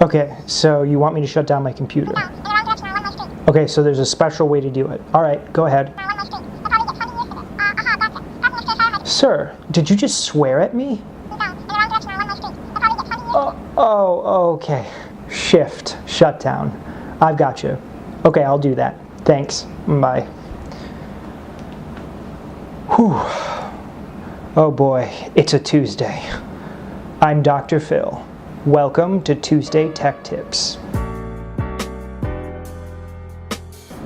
Okay, so you want me to shut down my computer? Okay, so there's a special way to do it. All right, go ahead. Sir, did you just swear at me? Oh, okay. Shift, shut down. I've got you. Okay, I'll do that. Thanks. Bye. Whew. Oh boy, it's a Tuesday. I'm Dr. Phil. Welcome to Tuesday Tech Tips.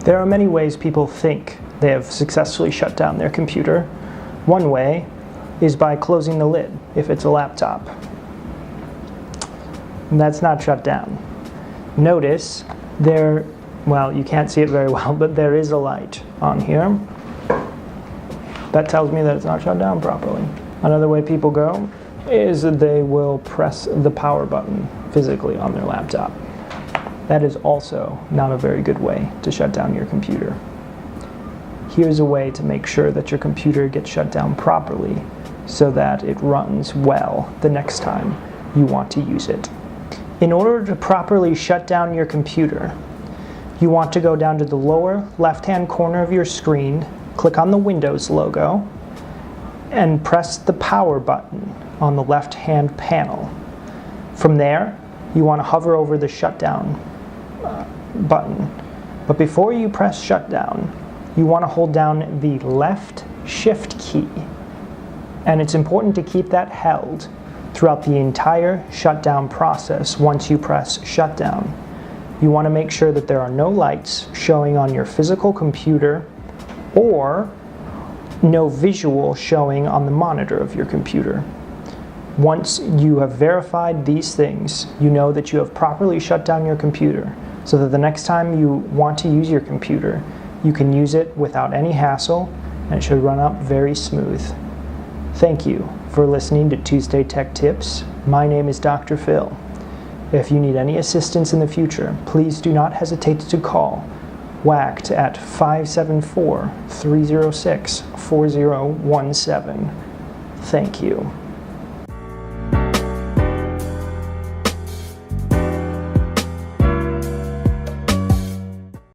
There are many ways people think they have successfully shut down their computer. One way is by closing the lid if it's a laptop. And that's not shut down. Notice you can't see it very well, but there is a light on here. That tells me that it's not shut down properly. Another way people go is that they will press the power button physically on their laptop. That is also not a very good way to shut down your computer. Here's a way to make sure that your computer gets shut down properly so that it runs well the next time you want to use it. In order to properly shut down your computer, you want to go down to the lower left-hand corner of your screen, click on the Windows logo, and press the power button on the left-hand panel. From there, you want to hover over the shutdown button. But before you press shutdown, you want to hold down the left shift key. And it's important to keep that held throughout the entire shutdown process. Once you press shutdown, you want to make sure that there are no lights showing on your physical computer or no visual showing on the monitor of your computer. Once you have verified these things, you know that you have properly shut down your computer so that the next time you want to use your computer, you can use it without any hassle and it should run up very smooth. Thank you for listening to Tuesday Tech Tips. My name is Dr. Phil. If you need any assistance in the future, please do not hesitate to call W.A.C.D at 574-306-4017. Thank you.